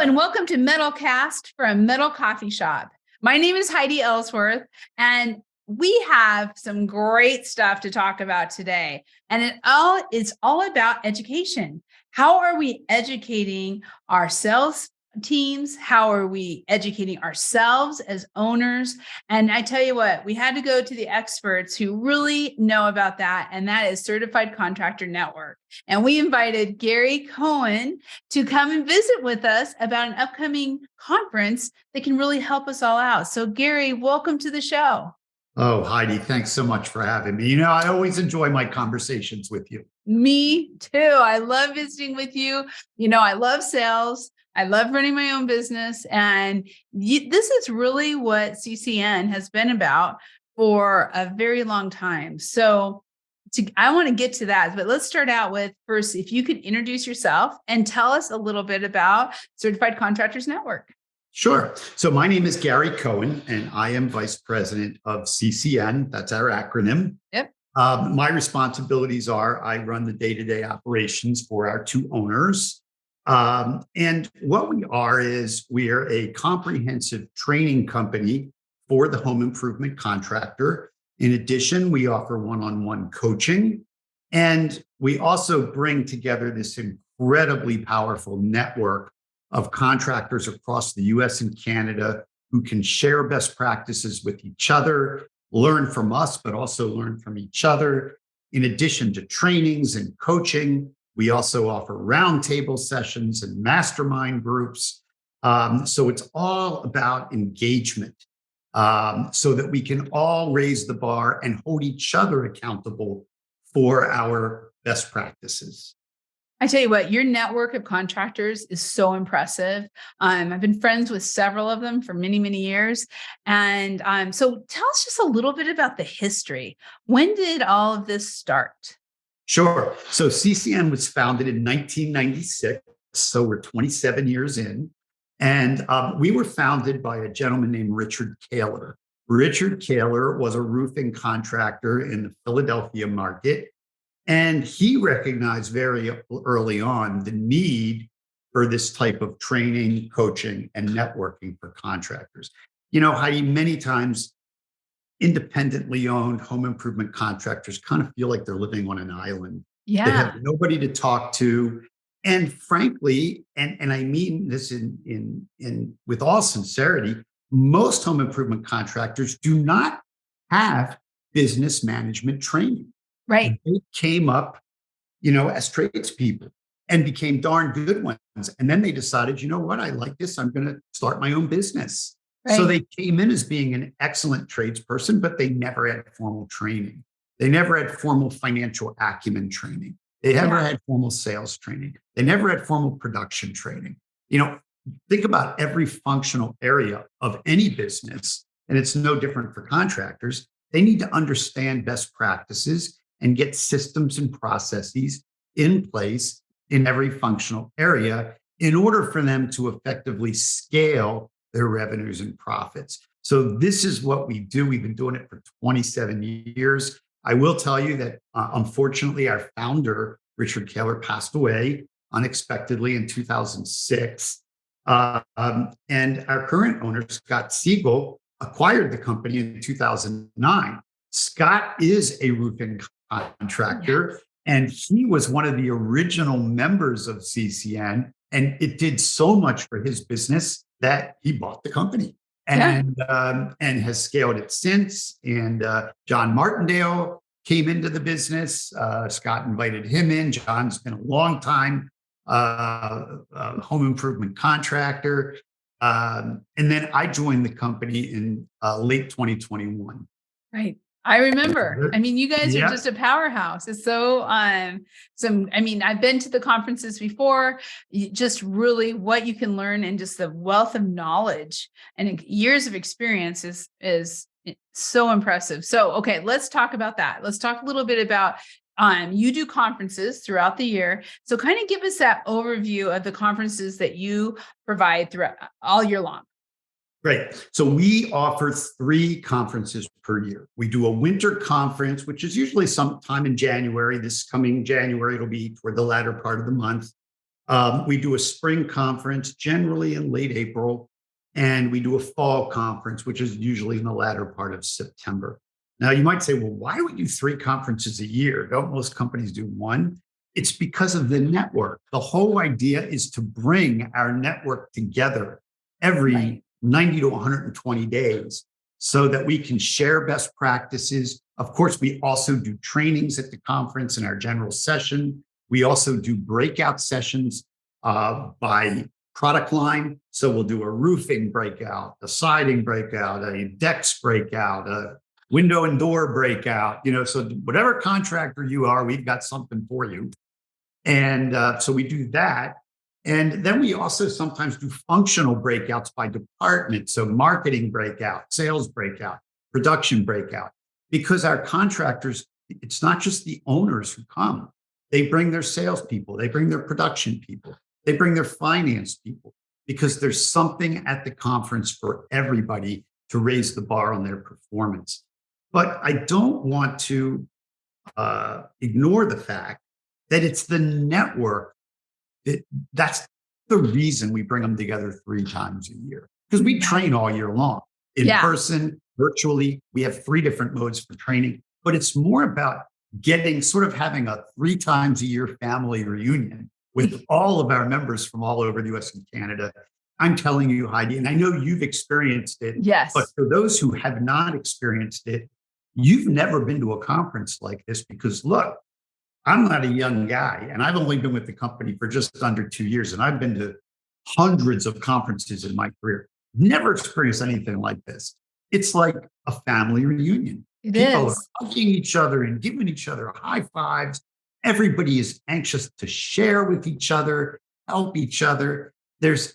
And welcome to Metalcast from Metal Coffee Shop. My name is Heidi Ellsworth, and we have some great stuff to talk about today. And it's all about education. How are we educating our sales teams? How are we educating ourselves as owners? And I tell you what, we had to go to the experts who really know about that, and that is Certified Contractor Network. And we invited Gary Cohen to come and visit with us about an upcoming conference that can really help us all out. So Gary, welcome to the show. Oh, Heidi, thanks so much for having me. I always enjoy my conversations with you. Me too. I love visiting with you. I love sales. I love running my own business. And this is really what CCN has been about for a very long time. So I want to get to that, but let's start out with first, if you could introduce yourself and tell us a little bit about Certified Contractors Network. Sure. So my name is Gary Cohen, and I am Vice President of CCN. That's our acronym. Yep. My responsibilities are I run the day-to-day operations for our two owners. And what we are is we are a comprehensive training company for the home improvement contractor. In addition, we offer one-on-one coaching, and we also bring together this incredibly powerful network of contractors across the US and Canada who can share best practices with each other, learn from us, but also learn from each other. In addition to trainings and coaching, we also offer roundtable sessions and mastermind groups. So it's all about engagement so that we can all raise the bar and hold each other accountable for our best practices. I tell you what, your network of contractors is so impressive. I've been friends with several of them for many, many years. And so tell us just a little bit about the history. When did all of this start? Sure. So CCN was founded in 1996. So we're 27 years in. And we were founded by a gentleman named Richard Kaler. Richard Kaler was a roofing contractor in the Philadelphia market. And he recognized very early on the need for this type of training, coaching, and networking for contractors. Heidi, many times independently owned home improvement contractors kind of feel like they're living on an island. Yeah. They have nobody to talk to. And frankly, and I mean this in with all sincerity, most home improvement contractors do not have business management training. Right. They came up, as tradespeople and became darn good ones. And then they decided, you know what, I like this. I'm going to start my own business. Right. So they came in as being an excellent tradesperson, but they never had formal training. They never had formal financial acumen training. They never had formal sales training. They never had formal production training. Think about every functional area of any business, and it's no different for contractors. They need to understand best practices and get systems and processes in place in every functional area in order for them to effectively scale their revenues and profits. So this is what we do. We've been doing it for 27 years. I will tell you that, unfortunately, our founder, Richard Kaler, passed away unexpectedly in 2006. And our current owner, Scott Siegel, acquired the company in 2009. Scott is a roofing contractor, and he was one of the original members of CCN, and it did so much for his business that he bought the company and has scaled it since. And John Martindale came into the business. Scott invited him in. John's been a long time home improvement contractor. And then I joined the company in late 2021. Right. I remember. I mean, you guys are just a powerhouse. It's so, I've been to the conferences before, just really what you can learn and just the wealth of knowledge and years of experience is so impressive. So, okay, let's talk about that. Let's talk a little bit about, you do conferences throughout the year. So kind of give us that overview of the conferences that you provide throughout all year long. Great. So we offer 3 conferences per year. We do a winter conference, which is usually sometime in January. This coming January, it'll be toward the latter part of the month. We do a spring conference, generally in late April, and we do a fall conference, which is usually in the latter part of September. Now, you might say, well, why do we do 3 conferences a year? Don't most companies do one? It's because of the network. The whole idea is to bring our network together every 90 to 120 days so that we can share best practices. Of course, we also do trainings at the conference in our general session. We also do breakout sessions by product line. So we'll do a roofing breakout, a siding breakout, a decks breakout, a window and door breakout. So whatever contractor you are, we've got something for you. And so we do that. And then we also sometimes do functional breakouts by department. So marketing breakout, sales breakout, production breakout, because our contractors, it's not just the owners who come. They bring their salespeople, they bring their production people, they bring their finance people, because there's something at the conference for everybody to raise the bar on their performance. But I don't want to ignore the fact that it's the network that's the reason we bring them together 3 times a year, because we train all year long in person, virtually. We have 3 different modes for training, but it's more about having a 3 times a year family reunion with all of our members from all over the US and Canada. I'm telling you, Heidi, and I know you've experienced it. Yes. But for those who have not experienced it, you've never been to a conference like this, because look, I'm not a young guy, and I've only been with the company for just under 2 years, and I've been to hundreds of conferences in my career. Never experienced anything like this. It's like a family reunion. People are hugging each other and giving each other high fives. Everybody is anxious to share with each other, help each other.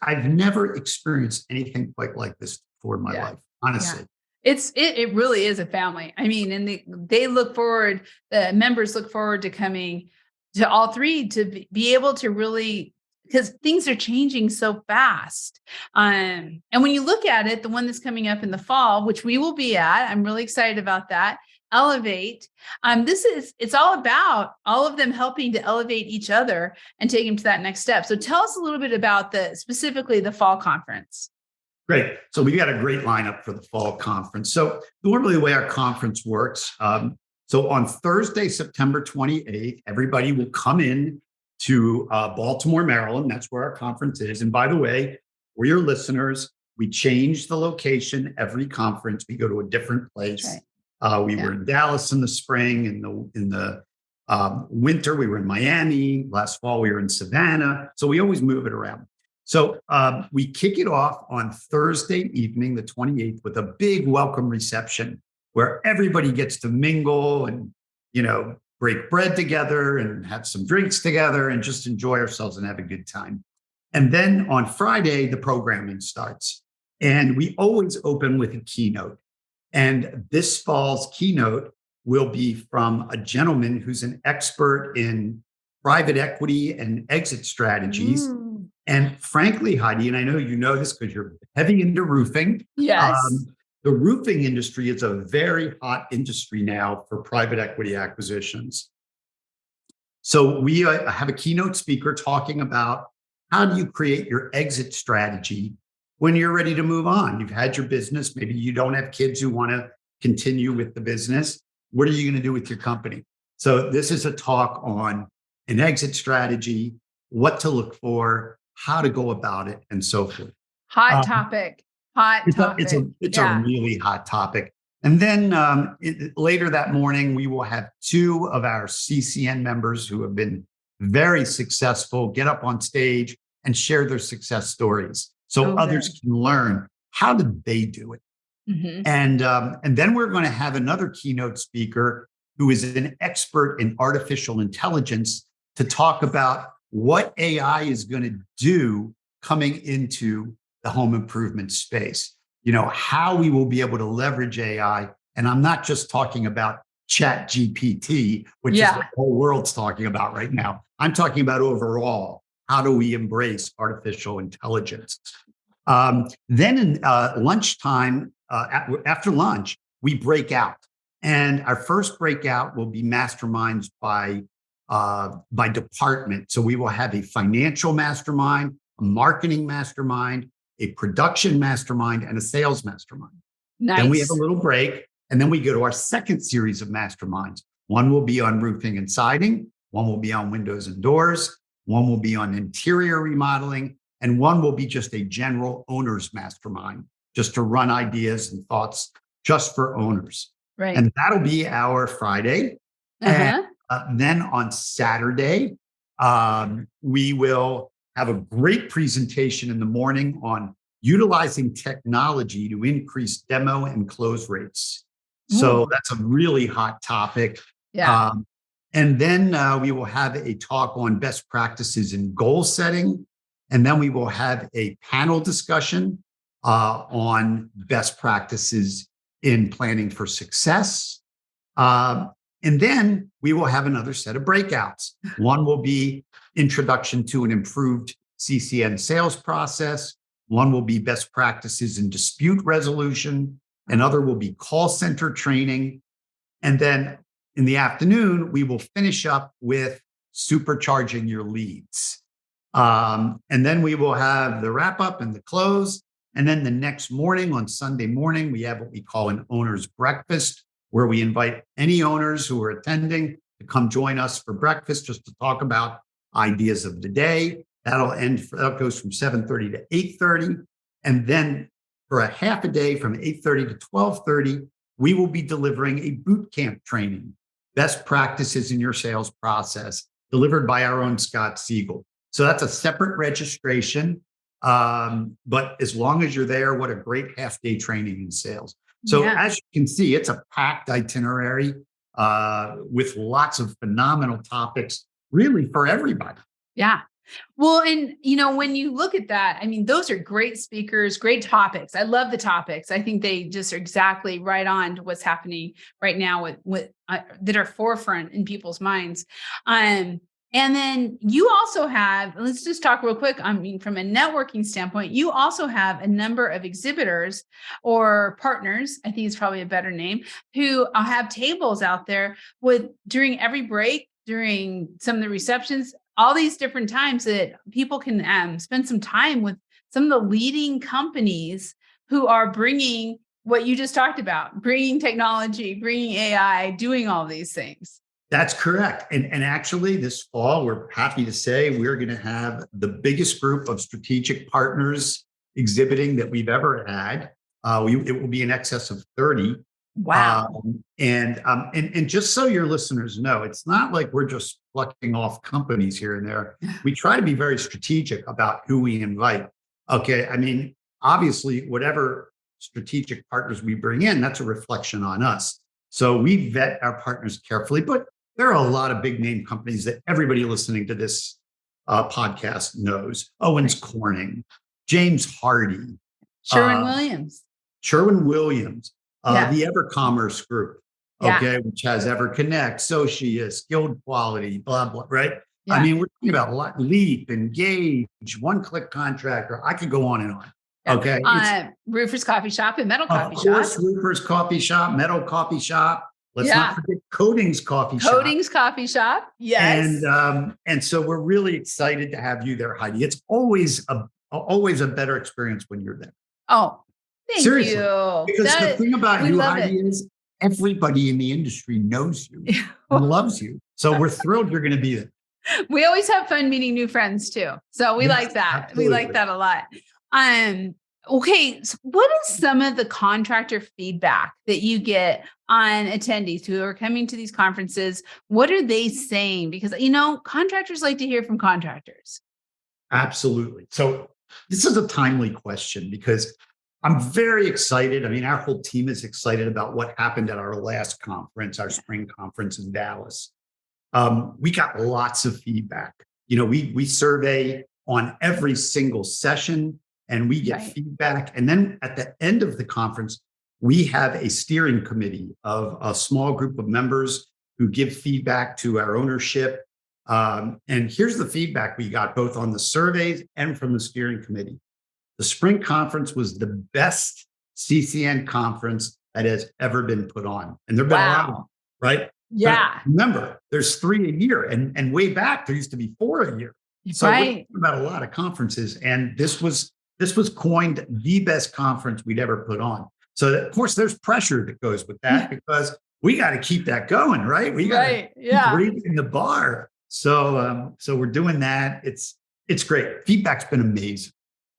I've never experienced anything quite like this before in my life, honestly. It really is a family. I mean, and they look forward, the members look forward to coming to all 3 to be able to really, because things are changing so fast. And when you look at it, the one that's coming up in the fall, which we will be at, I'm really excited about that. Elevate. It's all about all of them helping to elevate each other and take them to that next step. So tell us a little bit about specifically the fall conference. Great. So we've got a great lineup for the fall conference. So normally the way our conference works, so on Thursday, September 28th, everybody will come in to Baltimore, Maryland. That's where our conference is. And by the way, for your listeners, we change the location every conference. We go to a different place. Right. We were in Dallas in the spring. In the winter, we were in Miami. Last fall, we were in Savannah. So we always move it around. So we kick it off on Thursday evening, the 28th, with a big welcome reception where everybody gets to mingle and, break bread together and have some drinks together and just enjoy ourselves and have a good time. And then on Friday, the programming starts. And we always open with a keynote. And this fall's keynote will be from a gentleman who's an expert in private equity and exit strategies. And frankly, Heidi, and I know you know this because you're heavy into roofing. Yes. The roofing industry is a very hot industry now for private equity acquisitions. So we have a keynote speaker talking about how do you create your exit strategy when you're ready to move on. You've had your business. Maybe you don't have kids who want to continue with the business. What are you going to do with your company? So this is a talk on an exit strategy, what to look for, how to go about it, and so forth. Hot topic. It's a really hot topic. And then later that morning, we will have 2 of our CCN members who have been very successful get up on stage and share their success stories so others can learn how did they do it. Mm-hmm. And then we're going to have another keynote speaker who is an expert in artificial intelligence to talk about what AI is going to do coming into the home improvement space. How we will be able to leverage AI. And I'm not just talking about Chat GPT, which is what the whole world's talking about right now. I'm talking about overall, how do we embrace artificial intelligence? Then in lunchtime, after lunch, we break out. And our first breakout will be masterminds by by department. So we will have a financial mastermind, a marketing mastermind, a production mastermind, and a sales mastermind. Nice. Then we have a little break, and then we go to our second series of masterminds. One will be on roofing and siding, one will be on windows and doors, one will be on interior remodeling, and one will be just a general owners mastermind, just to run ideas and thoughts just for owners. Right. And that'll be our Friday. And then on Saturday, we will have a great presentation in the morning on utilizing technology to increase demo and close rates. So that's a really hot topic. Yeah. And then we will have a talk on best practices in goal setting. And then we will have a panel discussion on best practices in planning for success. And then we will have another set of breakouts. One will be introduction to an improved CCN sales process. One will be best practices in dispute resolution. Another will be call center training. And then in the afternoon, we will finish up with supercharging your leads. And then we will have the wrap up and the close. And then the next morning, on Sunday morning, we have what we call an owner's breakfast, where we invite any owners who are attending to come join us for breakfast, just to talk about ideas of the day. That goes from 7:30 to 8:30. And then for a half a day from 8:30 to 12:30, we will be delivering a boot camp training, best practices in your sales process, delivered by our own Scott Siegel. So that's a separate registration. But as long as you're there, what a great half-day training in sales. So as you can see, it's a packed itinerary with lots of phenomenal topics, really for everybody. Yeah. Well, and when you look at that, I mean, those are great speakers, great topics. I love the topics. I think they just are exactly right on to what's happening right now with that are forefront in people's minds. And then you also have, let's just talk real quick. I mean, from a networking standpoint, you also have a number of exhibitors or partners, I think it's probably a better name, who have tables out there during every break, during some of the receptions, all these different times that people can spend some time with some of the leading companies who are bringing what you just talked about, bringing technology, bringing AI, doing all these things. That's correct. And actually, this fall, we're happy to say we're going to have the biggest group of strategic partners exhibiting that we've ever had. It will be in excess of 30. Wow. And just so your listeners know, it's not like we're just plucking off companies here and there. We try to be very strategic about who we invite. Okay. I mean, obviously, whatever strategic partners we bring in, that's a reflection on us. So we vet our partners carefully, but there are a lot of big name companies that everybody listening to this podcast knows. Owens Corning, James Hardy, Sherwin-Williams, the EverCommerce Group, which has EverConnect, Socius, Guild Quality, blah, blah, right? Yeah. I mean, we're talking about Leap, Engage, One-Click Contractor. I could go on and on. Okay. Roofers Coffee Shop and Metal Coffee Shop. Of course, Roofers Coffee Shop, Metal Coffee Shop. Let's not forget Coatings Coffee Shop. Coatings Coffee Shop. Yes. And so we're really excited to have you there, Heidi. It's always a better experience when you're there. Oh, thank Seriously. You. Because the thing about you, Heidi, is everybody in the industry knows you and loves you. So we're thrilled you're going to be there. We always have fun meeting new friends too. So we like that. Absolutely. We like that a lot. Okay. So what is some of the contractor feedback that you get on attendees who are coming to these conferences? What are they saying? Because, contractors like to hear from contractors. Absolutely. So this is a timely question because I'm very excited. I mean, our whole team is excited about what happened at our last conference, our spring conference in Dallas. We got lots of feedback. We survey on every single session and we get feedback. And then at the end of the conference, we have a steering committee of a small group of members who give feedback to our ownership. And here's the feedback we got both on the surveys and from the steering committee. The spring conference was the best CCN conference that has ever been put on. And there've been a lot of them, right? Yeah. But remember, there's 3 a year, and way back there used to be 4 a year. So we're Right. talking about a lot of conferences, and this was coined the best conference we'd ever put on. So of course, there's pressure that goes with that because we got to keep that going, right? We got to Right. keep Yeah. raising the bar. So we're doing that. It's great. Feedback's been amazing.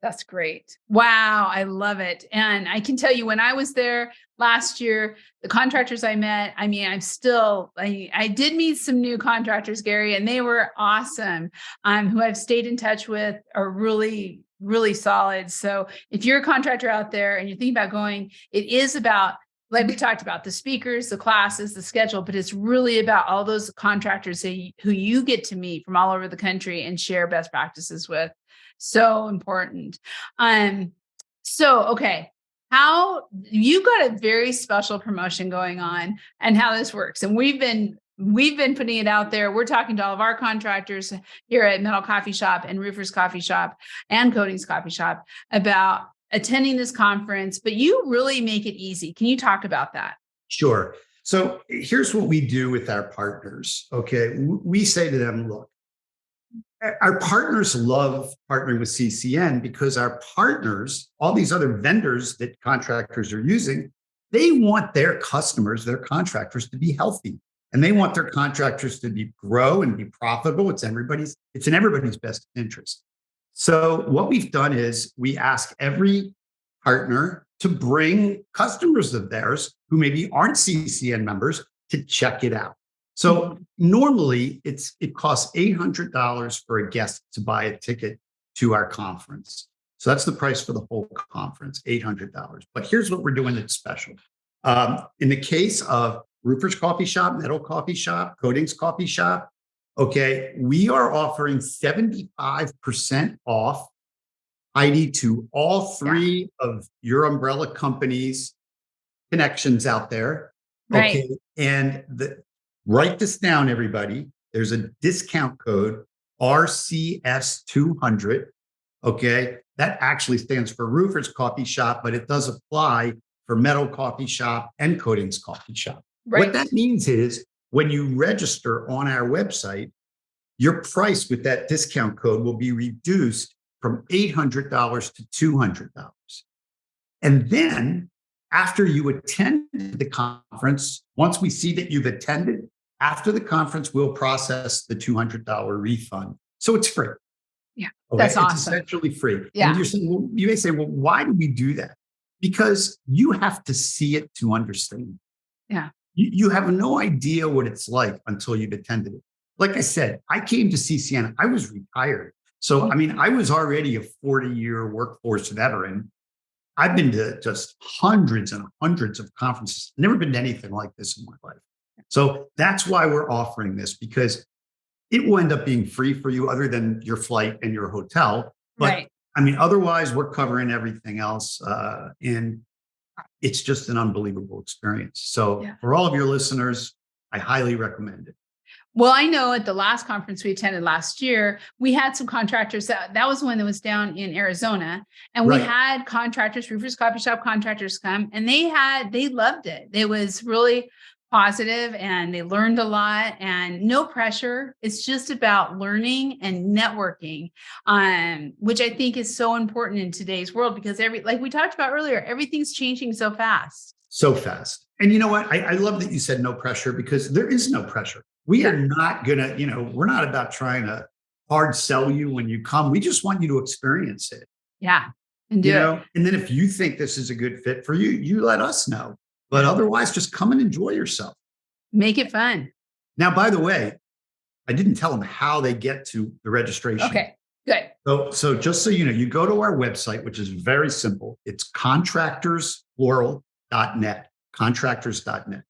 That's great. Wow, I love it. And I can tell you when I was there last year, the contractors I met, I mean, I did meet some new contractors, Gary, and they were awesome. Who I've stayed in touch with are really, really solid. So if you're a contractor out there and you're thinking about going, it is about, like we talked about, the speakers, the classes, the schedule, but it's really about all those contractors who you get to meet from all over the country and share best practices with. So important. So okay, how you got a very special promotion going on and how this works. And we've been putting it out there. We're talking to all of our contractors here at Metal Coffee Shop and Roofers Coffee Shop and Coatings Coffee Shop about attending this conference, but you really make it easy. Can you talk about that? Sure. So here's what we do with our partners. Okay. We say to them, look, our partners love partnering with CCN because our partners, all these other vendors that contractors are using, they want their customers, their contractors to be healthy. And they want their contractors to grow and be profitable. It's in everybody's best interest. So what we've done is we ask every partner to bring customers of theirs who maybe aren't CCN members to check it out. So normally it costs $800 for a guest to buy a ticket to our conference. So that's the price for the whole conference, $800. But here's what we're doing that's special. In the case of Roofers Coffee Shop, Metal Coffee Shop, Coatings Coffee Shop, okay, we are offering 75% off ID to all 3 of your umbrella companies' connections out there. Right. Okay. And write this down, everybody. There's a discount code RCS200. Okay. That actually stands for Roofers Coffee Shop, but it does apply for Metal Coffee Shop and Coatings Coffee Shop. Right. What that means is when you register on our website, your price with that discount code will be reduced from $800 to $200. And then after you attend the conference, once we see that you've attended, after the conference, we'll process the $200 refund. So it's free. Yeah. Okay? That's awesome. It's essentially free. Yeah. And you may say, well, why do we do that? Because you have to see it to understand. Yeah. You have no idea what it's like until you've attended it. Like I said, I came to CCN, I was retired. So, I mean, I was already a 40-year workforce veteran. I've been to just hundreds and hundreds of conferences, never been to anything like this in my life. So that's why we're offering this, because it will end up being free for you other than your flight and your hotel. But Right. I mean, otherwise, we're covering everything else. And it's just an unbelievable experience. So for all of your listeners, I highly recommend it. Well, I know at the last conference we attended last year, we had some contractors that was when it was down in Arizona. And we had contractors, Roofers Coffee Shop contractors come, and they loved it. It was really positive and they learned a lot, and no pressure. It's just about learning and networking, which I think is so important in today's world because like we talked about earlier, everything's changing so fast. So fast. And you know what? I love that you said no pressure, because there is no pressure. We are not going to, we're not about trying to hard sell you when you come. We just want you to experience it. Yeah. And do it. And then if you think this is a good fit for you, you let us know. But otherwise, just come and enjoy yourself. Make it fun. Now, by the way, I didn't tell them how they get to the registration. Okay, good. So just so you know, you go to our website, which is very simple. It's contractorsplural.net, contractors.net.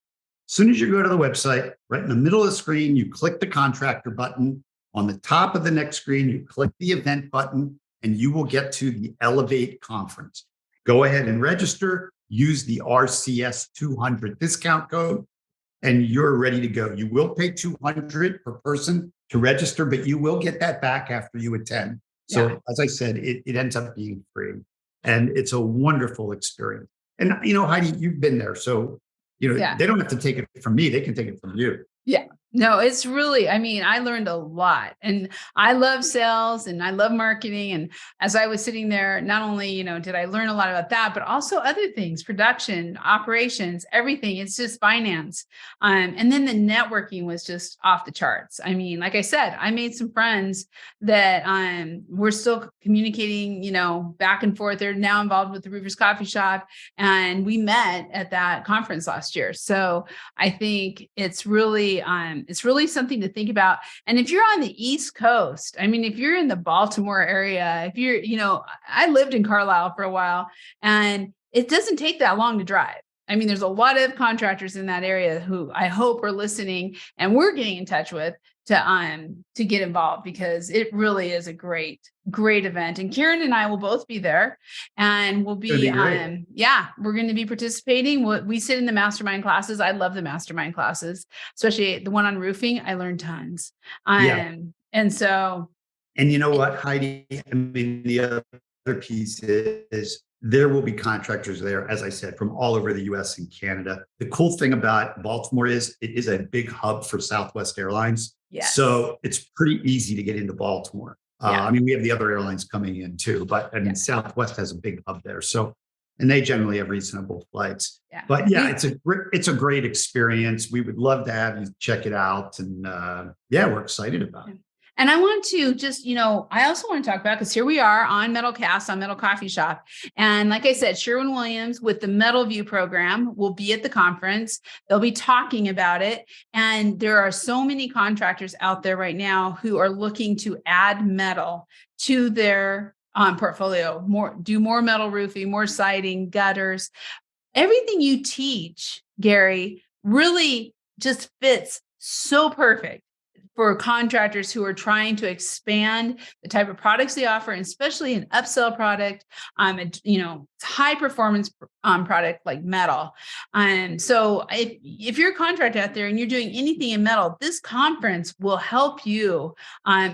As soon as you go to the website, right in the middle of the screen, you click the contractor button. On the top of the next screen, you click the event button, and you will get to the Elevate conference. Go ahead and register, use the RCS200 discount code, and you're ready to go. You will pay $200 per person to register, but you will get that back after you attend. So as I said, it ends up being free, and it's a wonderful experience. And, Heidi, you've been there. So, they don't have to take it from me. They can take it from you. Yeah. No, it's really, I mean, I learned a lot, and I love sales and I love marketing. And as I was sitting there, not only, did I learn a lot about that, but also other things, production, operations, everything. It's just finance. And then the networking was just off the charts. I mean, like I said, I made some friends that we're still communicating, back and forth. They're now involved with the Roofers Coffee Shop. And we met at that conference last year. So I think it's really something to think about. And if you're on the East Coast, I mean, if you're in the Baltimore area, if you're, I lived in Carlisle for a while, and it doesn't take that long to drive. I mean, there's a lot of contractors in that area who I hope are listening and we're getting in touch with to get involved, because it really is a great event. And Karen and I will both be there, and we'll be we're going to be participating. We sit in the mastermind classes. I love the mastermind classes, especially the one on roofing. I learned tons. And so, and you know what, Heidi, I mean, the other piece is there will be contractors there, as I said, from all over the US and Canada. The cool thing about Baltimore is it is a big hub for Southwest Airlines. Yes. So it's pretty easy to get into Baltimore. I mean, we have the other airlines coming in too, but Southwest has a big hub there. So, and they generally have reasonable flights. Yeah. But it's a great experience. We would love to have you check it out. And we're excited about it. And I want to just, I also want to talk about, because here we are on Metalcast, on Metal Coffee Shop. And like I said, Sherwin-Williams with the Metal View program will be at the conference. They'll be talking about it. And there are so many contractors out there right now who are looking to add metal to their portfolio, do more metal roofing, more siding, gutters. Everything you teach, Gary, really just fits so perfect for contractors who are trying to expand the type of products they offer, and especially an upsell product, high performance product like metal. So if you're a contractor out there and you're doing anything in metal, this conference will help you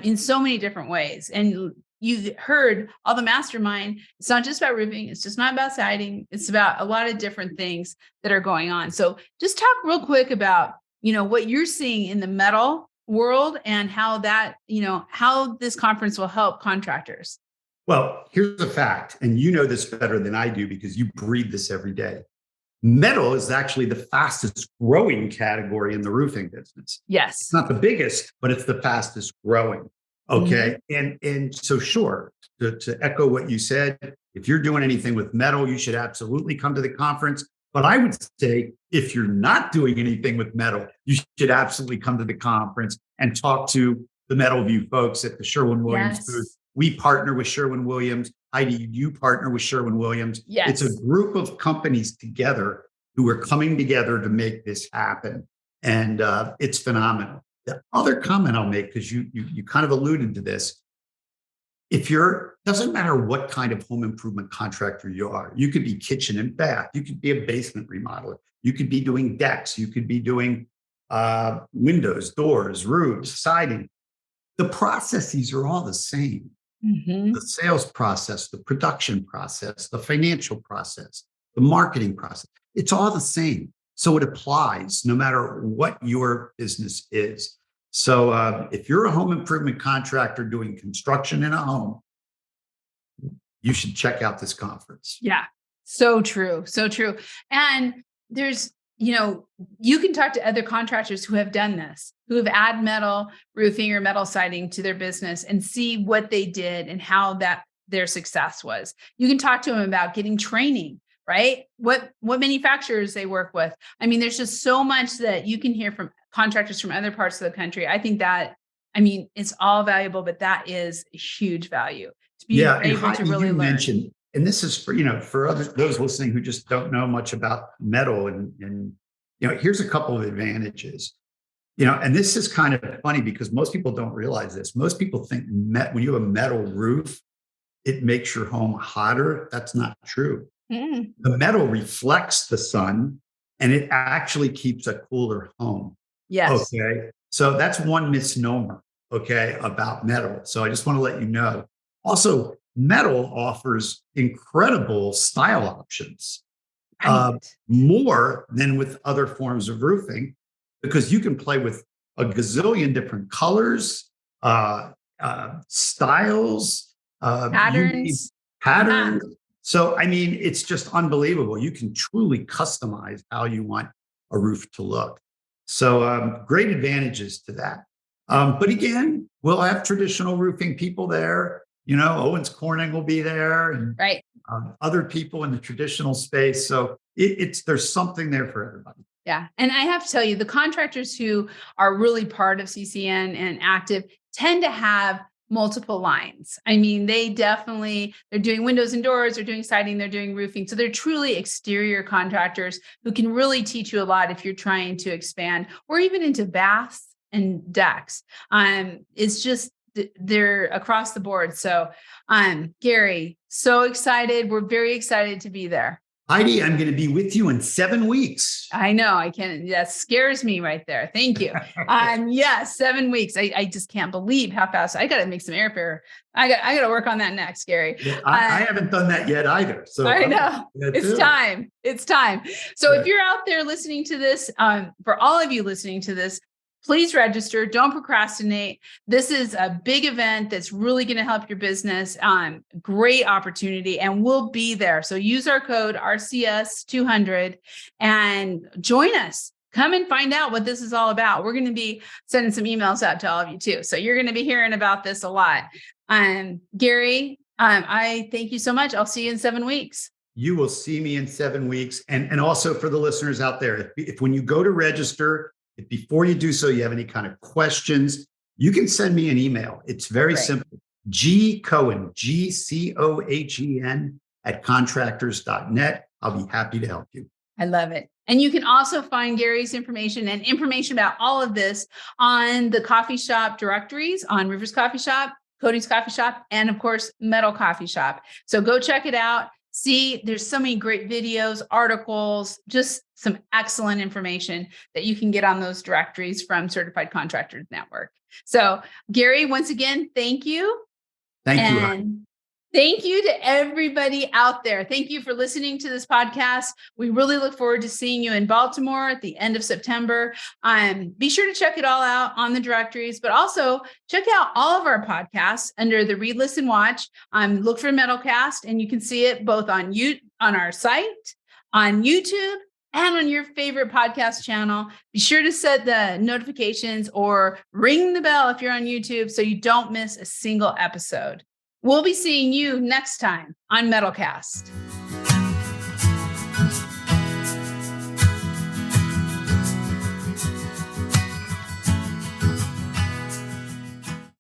in so many different ways. And you heard all the mastermind. It's not just about roofing. It's just not about siding. It's about a lot of different things that are going on. So just talk real quick about, what you're seeing in the metal world and how that, how this conference will help contractors. Well, here's a fact, and you know this better than I do because you breathe this every day. Metal is actually the fastest growing category in the roofing business. Yes. It's not the biggest, but it's the fastest growing. Okay. Mm-hmm. And so sure, to echo what you said, if you're doing anything with metal, you should absolutely come to the conference. But I would say if you're not doing anything with metal, you should absolutely come to the conference and talk to the Metal View folks at the Sherwin-Williams booth. We partner with Sherwin-Williams. Heidi, you partner with Sherwin-Williams. Yes. It's a group of companies together who are coming together to make this happen. And it's phenomenal. The other comment I'll make, because you kind of alluded to this, doesn't matter what kind of home improvement contractor you are. You could be kitchen and bath. You could be a basement remodeler. You could be doing decks. You could be doing windows, doors, roofs, siding. The processes are all the same. Mm-hmm. The sales process, the production process, the financial process, the marketing process. It's all the same. So it applies no matter what your business is. So if you're a home improvement contractor doing construction in a home, you should check out this conference. Yeah, so true. So true. And there's, you can talk to other contractors who have done this, who have added metal roofing or metal siding to their business and see what they did and how their success was. You can talk to them about getting training, right? What manufacturers they work with. I mean, there's just so much that you can hear from contractors from other parts of the country. I think it's all valuable, but that is a huge value to be able to really learn. Mentioned, and this is for those listening who just don't know much about metal, and here's a couple of advantages. And this is kind of funny because most people don't realize this. Most people think when you have a metal roof, it makes your home hotter. That's not true. Mm. The metal reflects the sun, and it actually keeps a cooler home. Yes. Okay. So that's one misnomer, about metal. So I just want to let you know. Also, metal offers incredible style options, more than with other forms of roofing, because you can play with a gazillion different colors, styles, Patterns. patterns. So, I mean, it's just unbelievable. You can truly customize how you want a roof to look. So, great advantages to that. But again, we'll have traditional roofing people there. Owens Corning will be there, and Right. other people in the traditional space. So there's something there for everybody. Yeah. And I have to tell you, the contractors who are really part of CCN and active tend to have multiple lines. I mean, they're doing windows and doors, they're doing siding, they're doing roofing. So they're truly exterior contractors who can really teach you a lot if you're trying to expand or even into baths and decks. It's just, they're across the board. So, Gary, so excited. We're very excited to be there. Heidi, I'm going to be with you in 7 weeks. I know. I can. That scares me right there. Thank you. Yes, 7 weeks. I just can't believe how fast. I got to make some airfare. I got to work on that next, Gary. Yeah, I haven't done that yet either. So I know it's time. It's time. So if you're out there listening to this, for all of you listening to this, please register. Don't procrastinate. This is a big event that's really going to help your business. Great opportunity, and we'll be there. So use our code RCS200 and join us. Come and find out what this is all about. We're going to be sending some emails out to all of you too. So you're going to be hearing about this a lot. Gary, I thank you so much. I'll see you in 7 weeks. You will see me in 7 weeks. And also for the listeners out there, if when you go to register, if before you do so, you have any kind of questions, you can send me an email. It's very simple. Cohen, GCOHEN @contractors.net. I'll be happy to help you. I love it. And you can also find Gary's information and information about all of this on the coffee shop directories, on Rivers Coffee Shop, Cody's Coffee Shop, and of course, Metal Coffee Shop. So go check it out. See, there's so many great videos, articles, just some excellent information that you can get on those directories from Certified Contractors Network. So, Gary, once again, thank you. Thank you. And thank you to everybody out there. Thank you for listening to this podcast. We really look forward to seeing you in Baltimore at the end of September. Be sure to check it all out on the directories, but also check out all of our podcasts under the Read, Listen, Watch. Look for Metalcast, and you can see it both on our site, on YouTube, and on your favorite podcast channel. Be sure to set the notifications or ring the bell if you're on YouTube so you don't miss a single episode. We'll be seeing you next time on Metalcast.